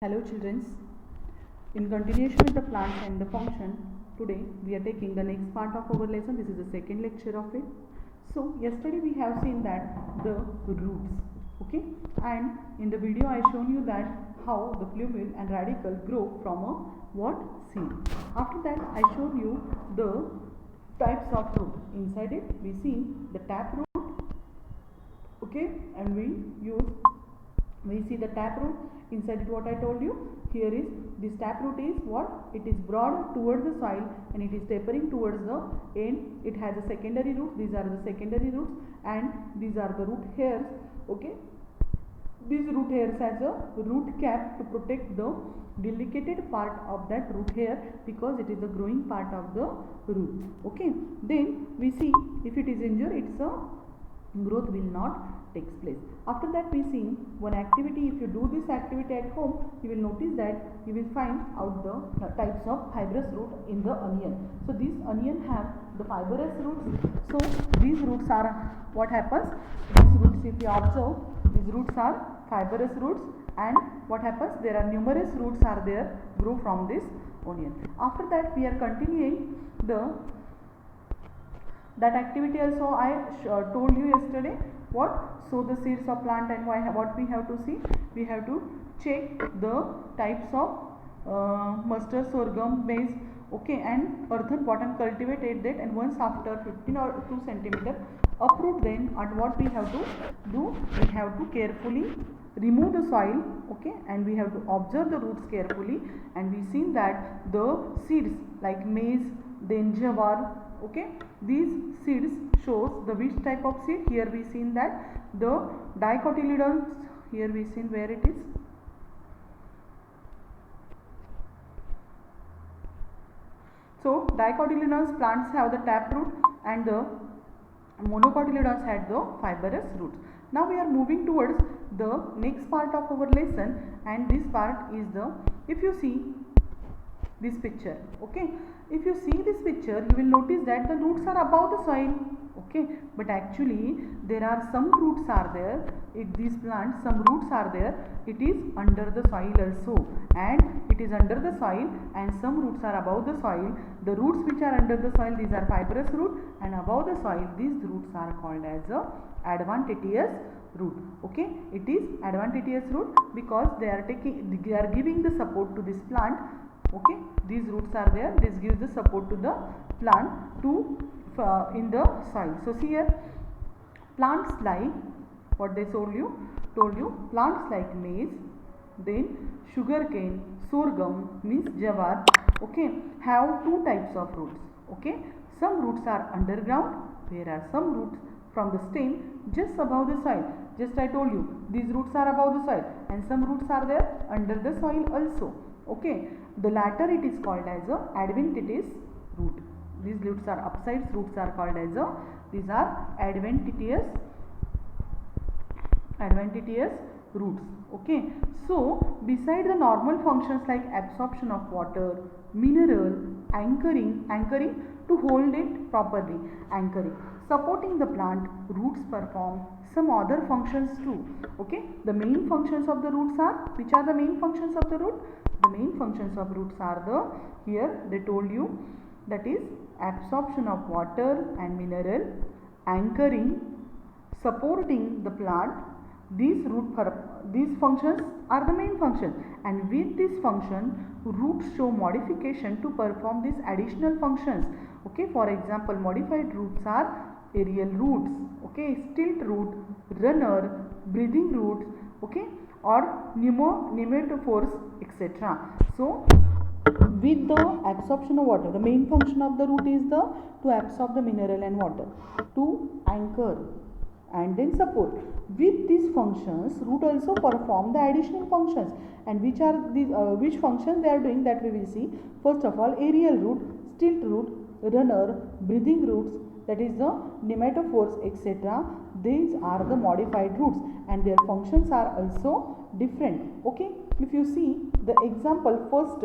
Hello children, in continuation with the plants and the function, today we are taking the next part of our lesson. This is the second lecture of it. So yesterday we have seen that the roots, okay, and in the video I shown you that how the plumule and radicle grow from a what seed. After that I showed you the types of root. Inside it we see the tap root, okay, and we see the tap root. Inside it what I told you, here is this tap root is what, it is broad towards the soil and it is tapering towards the end. It has a secondary root, these are the secondary roots, and these are the root hairs, okay. These root hairs has a root cap to protect the delicate part of that root hair, because it is the growing part of the root, okay. Then we see if it is injured, its a growth will not takes place. After that we see one activity. If you do this activity at home, you will notice that you will find out the types of fibrous root in the onion. So these onion have the fibrous roots. So these roots are what happens, these roots, if you observe, these roots are fibrous roots, and what happens, there are numerous roots are there grow from this onion. After that we are continuing that activity also I told you yesterday. What? Sow the seeds of plant, and what we have to see? We have to check the types of mustard, sorghum, maize, okay, and earthen bottom cultivated that, and once after 15 or 2 centimeter uproot. Then and what we have to do? We have to carefully remove the soil, okay, and we have to observe the roots carefully, and we seen that the seeds like maize, then jawar, okay, these seeds shows the which type of seed. Here we seen that the dicotyledons, here we seen where it is, so dicotyledons plants have the tap root and the monocotyledons had the fibrous roots. Now we are moving towards the next part of our lesson, and this part is the, if you see this picture, okay, if you see this picture, you will notice that the roots are above the soil, okay, but actually there are some roots are there, these plants, some roots are there, it is under the soil also, and it is under the soil, and some roots are above the soil. The roots which are under the soil, these are fibrous root, and above the soil these roots are called as a adventitious root, okay. It is adventitious root because they are giving the support to this plant, okay. These roots are there, this gives the support to the plant to in the soil. So see here, plants like what they told you, plants like maize, then sugarcane, sorghum means jawar, okay, have two types of roots, okay. Some roots are underground, there are some roots from the stem just above the soil. Just I told you, these roots are above the soil, and some roots are there under the soil also, okay. The latter it is called as a adventitious root. These roots are upsides, roots are called as a, these are adventitious roots, okay. So beside the normal functions like absorption of water, mineral, anchoring to hold it properly, anchoring, supporting the plant, roots perform some other functions too, okay. The main functions of the roots are, which are the main functions of the root? The main functions of roots are the, here they told you, that is absorption of water and mineral, anchoring, supporting the plant. These functions are the main functions, and with this function roots show modification to perform these additional functions, okay. For example, modified roots are aerial roots, okay, stilt root, runner, breathing roots, okay, or pneumatophores, etc. So with the absorption of water, the main function of the root is to absorb the mineral and water, to anchor and then support. With these functions, root also perform the additional functions, and which are these which functions they are doing, that we will see. First of all, aerial root, stilt root, runner, breathing roots, that is the pneumatophores, etc. These are the modified roots, and their functions are also different, okay. If you see the example first,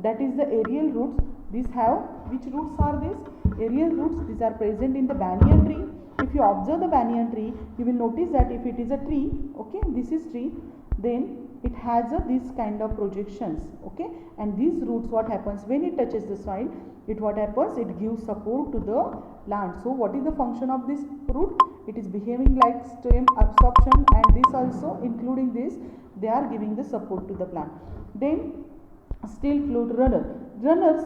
that is the aerial roots. These have, which roots are these? Aerial roots. These are present in the banyan tree. If you observe the banyan tree, you will notice that if it is a tree, okay, this is tree, then it has this kind of projections, okay, and these roots, what happens when it touches the soil, what happens, it gives support to the plant. So what is the function of this root? It is behaving like stem absorption, and this also, including this, they are giving the support to the plant. Then still fluid runners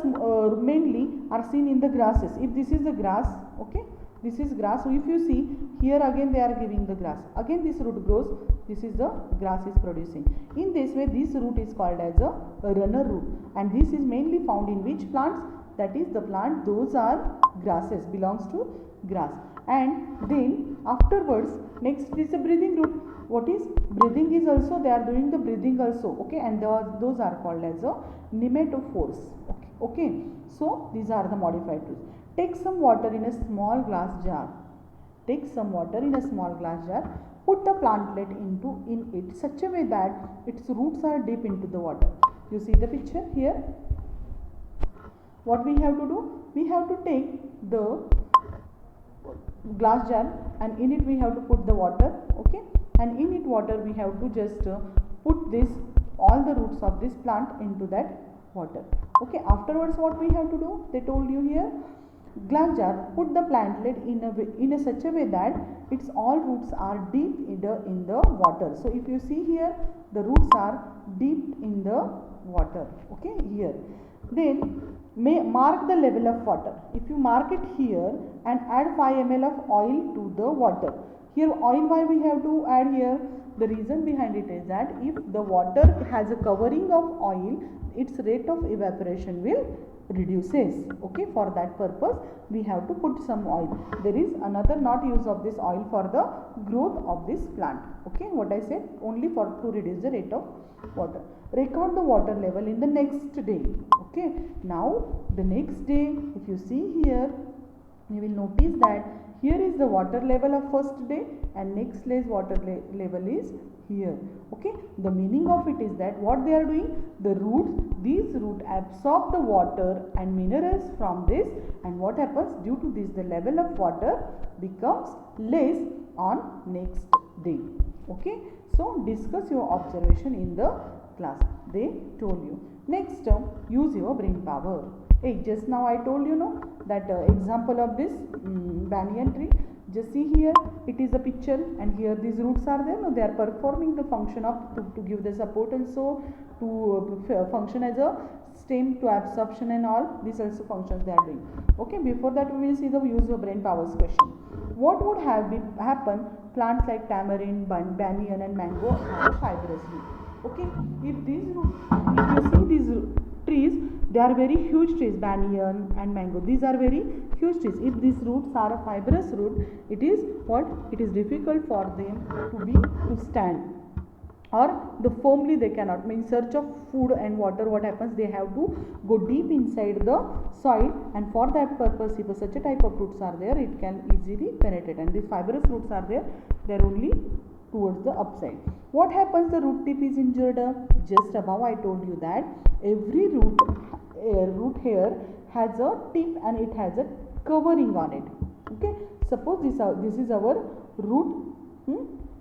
mainly are seen in the grasses. If this is the grass, okay, this is grass, so if you see here, again they are giving the grass, again this root grows, this is the grass is producing. In this way, this root is called as a runner root, and this is mainly found in which plants? That is the plant, those are grasses, belongs to grass. And then afterwards, next is a breathing root. What is breathing? Is also, they are doing the breathing also, okay, and those are called as a nematophores, okay. So these are the modified roots. Take some water in a small glass jar. Take some water in a small glass jar. Put the plantlet in it such a way that its roots are deep into the water. You see the picture here. What we have to do? We have to take the glass jar, and in it we have to put the water, okay, and in it water we have to just put this, all the roots of this plant into that water, okay. Afterwards, what we have to do? They told you here, glass jar, put the plantlet in a such a way that its all roots are deep in the water. So if you see here, the roots are deep in the water, okay, here. Then mark the level of water. If you mark it here and add 5 ml of oil to the water. Here oil, why we have to add here? The reason behind it is that if the water has a covering of oil, its rate of evaporation will reduces, okay. For that purpose we have to put some oil. There is another not use of this oil for the growth of this plant, okay. What I said, only for to reduce the rate of water. Record the water level in the next day, okay. Now the next day, if you see here, you will notice that here is the water level of first day, and next day's water level is here, okay. The meaning of it is that what they are doing, the roots, these roots absorb the water and minerals from this, and what happens, due to this, the level of water becomes less on next day, okay. So discuss your observation in the class, they told you. Next term, use your brain power. Hey, just now I told you, no, that example of this banyan tree. Just see here, it is a picture, and here these roots are there. No, they are performing the function of to give the support, and so to function as a stem to absorption and all. These also functions they are doing. Okay. Before that, we will see the use of brain powers question. What would have happened? Plants like tamarind, banyan, and mango have a fibrous root. Okay. If these roots, if you see these trees, they are very huge trees, banyan and mango. These are very huge trees. If these roots are a fibrous root, it is what? It is difficult for them to stand, or the firmly they cannot. In search of food and water, what happens? They have to go deep inside the soil, and for that purpose, if such a type of roots are there, it can easily penetrate. And these fibrous roots are there, they are only towards the upside. What happens? The root tip is injured. Just above I told you that every root hair has a tip and it has a covering on it. Okay. Suppose this is our root.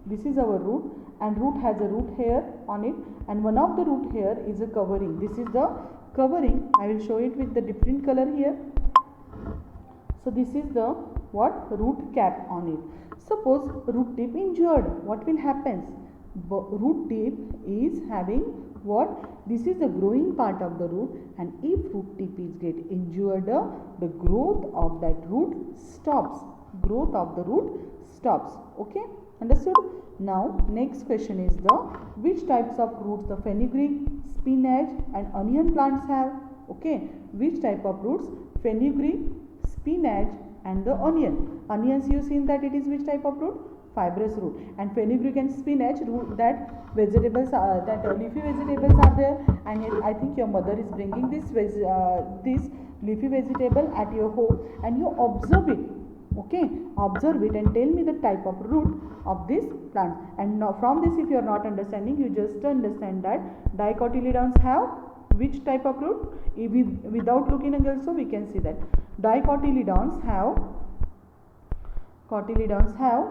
This is our root, and root has a root hair on it, and one of the root hair is a covering. This is the covering. I will show it with the different color here. So this is the root cap on it. Suppose root tip injured, what will happen? Root tip is having what? This is the growing part of the root, and if root tip is get injured, the growth of that root stops. Growth of the root stops. Okay, understood? Now next question is the which types of roots the fenugreek, spinach and onion plants have? Okay, which type of roots? Fenugreek, spinach and the onion. Onions, you seen that it is which type of root? Fibrous root. And fenugreek and spinach root, that vegetables are, that leafy vegetables are there, and I think your mother is bringing this leafy vegetable at your home, and you observe it. Okay, observe it and tell me the type of root of this plant. And now from this, if you are not understanding, you just understand that dicotyledons have which type of root? Without looking also we can see that dicotyledons have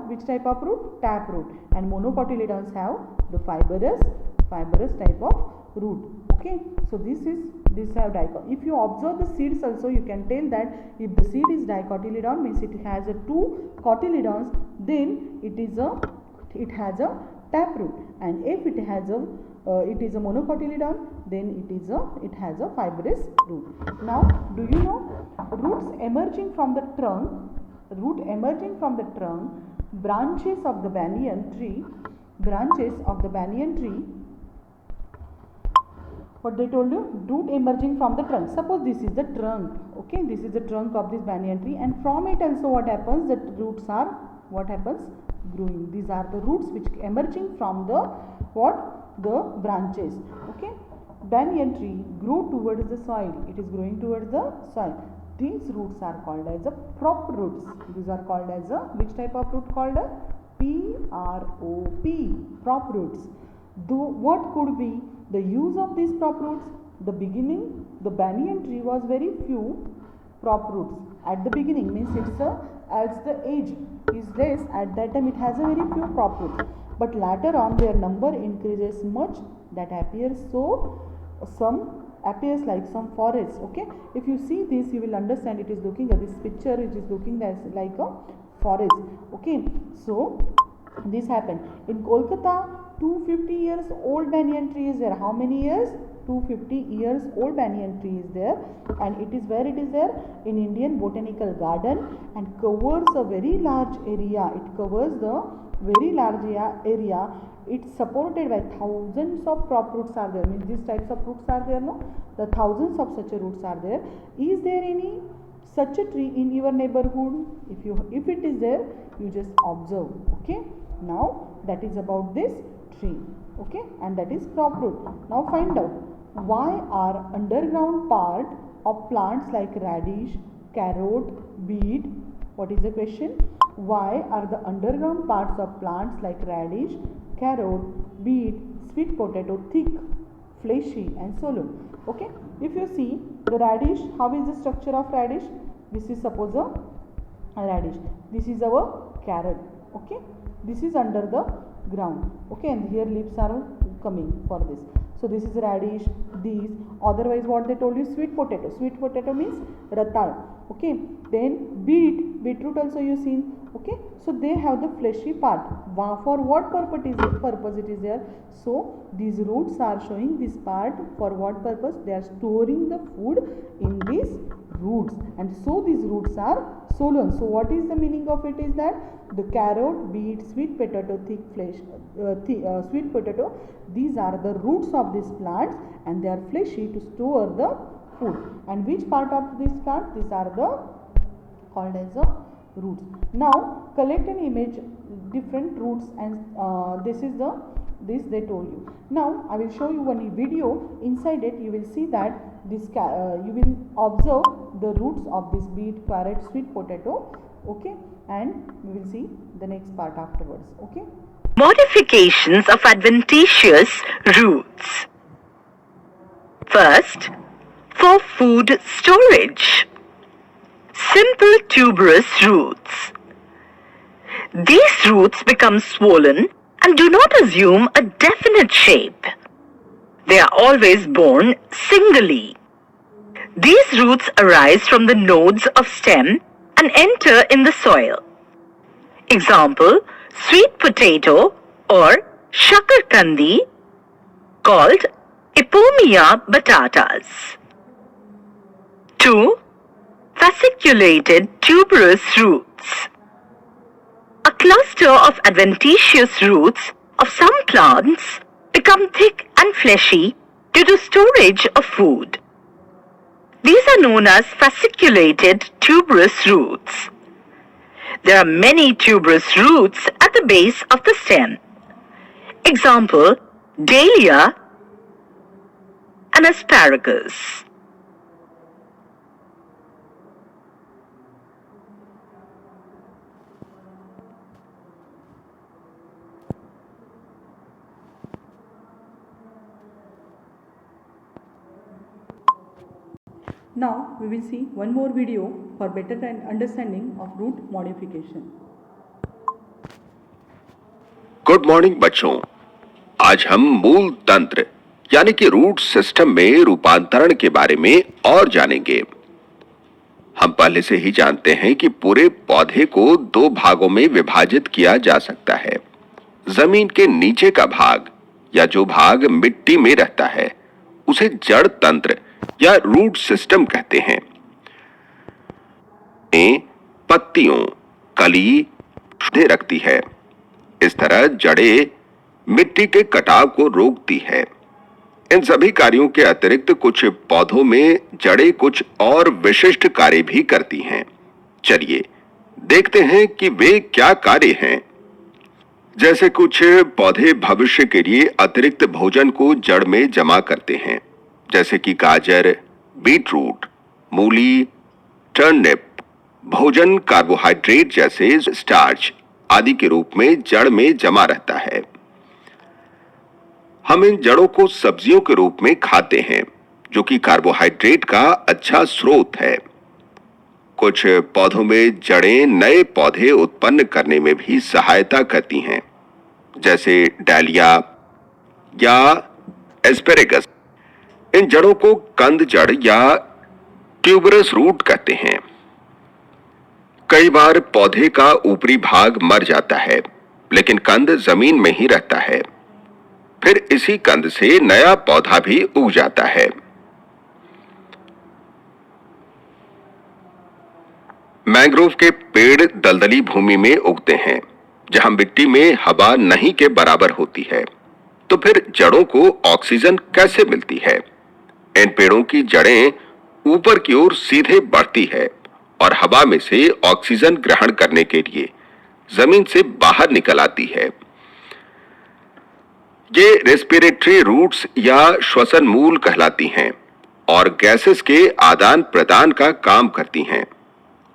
which type of root? Tap root. And monocotyledons have the fibrous fibrous type of root. Okay, so this have dichot. If you observe the seeds also, you can tell that if the seed is dicotyledon, means it has a 2 cotyledons, then it has a taproot, and if it has a it is a monocotyledon, then it has a fibrous root. Now, do you know roots emerging from the trunk? Branches of the banyan tree. What they told you? Root emerging from the trunk. Suppose this is the trunk. Okay, this is the trunk of this banyan tree, and from it also what happens? The roots are growing. These are the roots which emerging from the the branches. Okay, banyan tree grow towards the soil. It is growing towards the soil. These roots are called as a prop roots. These are called as a which type of root? Called a P-R-O-P, prop roots. What could be the use of these prop roots? The beginning, the banyan tree was very few prop roots. At the beginning, means as the age is less, at that time it has a very few prop roots. But later on their number increases much, that appears like some forests. Okay, if you see this, you will understand. It is looking at this picture, it is looking as like a forest. Okay, so this happened in Kolkata. 250 years old banyan tree is there. How many years? 250 years old banyan tree is there, and it is where it is there? In Indian Botanical Garden, and covers a very large area. It covers the very large area. It's supported by thousands of prop roots are there. Means these types of roots are there, no? The thousands of such roots are there. Is there any such a tree in your neighborhood? If it is there, you just observe. Okay, now that is about this tree. Okay, and that is prop root. Now find out why are underground part of plants like radish, carrot, beet. What is the question? Why are the underground parts of plants like radish, carrot, beet, sweet potato thick, fleshy and solemn? Okay, if you see the radish, how is the structure of radish? This is suppose a radish. This is our carrot. Okay, this is under the ground. Okay, and here leaves are coming for this. So this is radish. These, otherwise what they told you? Sweet potato. Sweet potato means ratal. Okay, then beetroot also you seen. Okay, so they have the fleshy part. For what purpose it is there? So these roots are showing this part. For what purpose? They are storing the food in these roots, and so these roots are swollen. So what is the meaning of it? Is that the carrot, beet, sweet potato, sweet potato, these are the roots of these plants, and they are fleshy to store the food. And which part of this plant? These are the called as the roots. Now collect an image, different roots, and this they told you. Now I will show you one video. Inside it you will see that this you will observe the roots of this beet, carrot, sweet potato. Okay, and we will see the next part afterwards. Okay, modifications of adventitious roots. First, for food storage, simple tuberous roots. These roots become swollen and do not assume a definite shape. They are always borne singly. These roots arise from the nodes of stem and enter in the soil. Example, sweet potato or shakarkandi, called Ipomia batatas. 2. Fasciculated tuberous roots. A cluster of adventitious roots of some plants become thick and fleshy due to storage of food. These are known as fasciculated tuberous roots. There are many tuberous roots at the base of the stem. Example, dahlia and asparagus. now we will see one more video for better understanding of root modification. Good morning बच्चों, आज हम मूल तंत्र यानी कि root system में रूपांतरण के बारे में और जानेंगे। हम पहले से ही जानते हैं कि पूरे पौधे को दो भागों में विभाजित किया जा सकता है। जमीन के नीचे का भाग या जो भाग मिट्टी में रहता है उसे जड़ तंत्र या रूट सिस्टम कहते हैं। पत्तियों, कली रखती है। इस तरह जड़ें मिट्टी के कटाव को रोकती है। इन सभी कार्यों के अतिरिक्त कुछ पौधों में जड़ें कुछ और विशिष्ट कार्य भी करती हैं। चलिए देखते हैं कि वे क्या कार्य हैं। जैसे कुछ पौधे भविष्य के लिए अतिरिक्त भोजन को जड़ में जमा करते हैं, जैसे कि गाजर, बीटरूट, मूली, टर्निप। भोजन कार्बोहाइड्रेट जैसे स्टार्च आदि के रूप में जड़ में जमा रहता है। हम इन जड़ों को सब्जियों के रूप में खाते हैं, जो कि कार्बोहाइड्रेट का अच्छा स्रोत है। कुछ पौधों में जड़ें नए पौधे उत्पन्न करने में भी सहायता करती हैं, जैसे डालिया या एस्पेरेगस। इन जड़ों को कंद जड़ या ट्यूबरस रूट कहते हैं। कई बार पौधे का ऊपरी भाग मर जाता है, लेकिन कंद जमीन में ही रहता है। फिर इसी कंद से नया पौधा भी उग जाता है। मैंग्रोव के पेड़ दलदली भूमि में उगते हैं, जहां मिट्टी में हवा नहीं के बराबर होती है। तो फिर जड़ों को ऑक्सीजन कैसे मिलती है? इन पेड़ों की जड़ें ऊपर की ओर सीधे बढ़ती है और हवा में से ऑक्सीजन ग्रहण करने के लिए जमीन से बाहर निकल आती है। ये रेस्पिरेटरी रूट्स या श्वसन मूल कहलाती हैं और गैसेस के आदान प्रदान का काम करती हैं।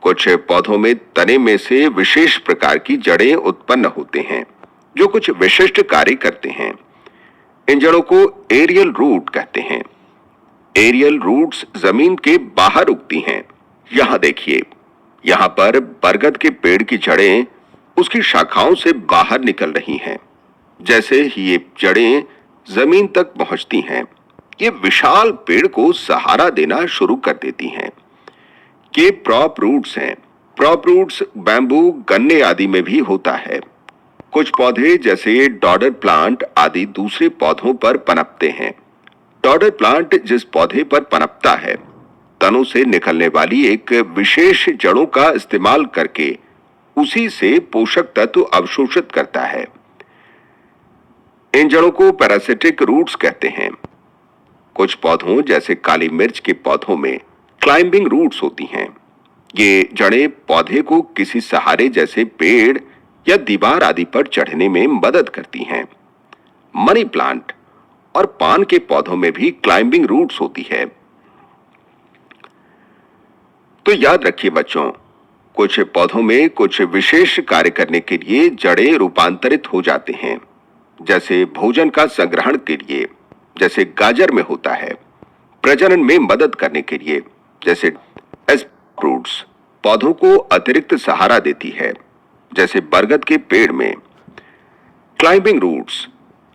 कुछ पौधों में तने में से विशेष प्रकार की जड़ें उत्पन्न होते हैं, जो कुछ विशिष्ट कार्य करते हैं। इन जड़ों को एरियल रूट कहते हैं। एरियल रूट्स जमीन के बाहर उगती हैं। यहां देखिए, यहां पर बरगद के पेड़ की जड़ें उसकी शाखाओं से बाहर निकल रही हैं। जैसे ही ये जड़ें जमीन तक पहुंचती हैं, ये विशाल पेड़ को सहारा देना शुरू कर देती हैं। ये प्रॉप रूट्स हैं। प्रॉप रूट्स बैम्बू, गन्ने आदि में भी होता है। कुछ पौधे जैसे डॉडर प्लांट आदि दूसरे पौधों पर पनपते हैं। डॉडर प्लांट जिस पौधे पर पनपता है, तनों से निकलने वाली एक विशेष जड़ों का इस्तेमाल करके उसी से पोषक तत्व अवशोषित करता है। इन जड़ों को पैरासिटिक रूट्स कहते हैं। कुछ पौधों जैसे काली मिर्च के पौधों में क्लाइंबिंग रूट्स होती हैं। ये जड़ें पौधे को किसी सहारे जैसे पेड़ या दीवार आदि पर चढ़ने में मदद करती हैं। मनी प्लांट और पान के पौधों में भी क्लाइंबिंग रूट्स होती है। तो याद रखिए बच्चों, कुछ पौधों में कुछ विशेष कार्य करने के लिए जड़ें रूपांतरित हो जाते हैं, जैसे भोजन का संग्रहण के लिए, जैसे गाजर में होता है, प्रजनन में मदद करने के लिए, जैसे फ्रूट्स पौधों को अतिरिक्त सहारा देती है, जैसे बरगद के पेड़ में, क्लाइंबिंग रूट्स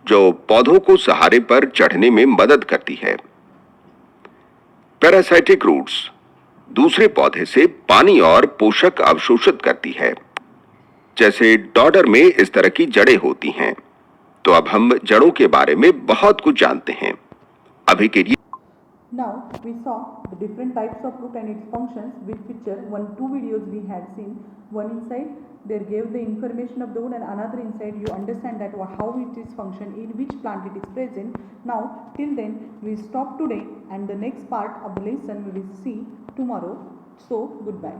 जो पौधों को सहारे पर चढ़ने में मदद करती है, पैरासाइटिक रूट्स दूसरे पौधे से पानी और पोषक अवशोषित करती है, जैसे डॉडर में इस तरह की जड़ें होती हैं। तो अब हम जड़ों के बारे में बहुत कुछ जानते हैं। अभी के लिए Now we saw the different types of root and its functions with picture. Two videos we had seen. One inside they gave the information of the root, and another inside you understand that how it is function, in which plant it is present. Now till then we stop today, and the next part of the lesson we will see tomorrow. So goodbye.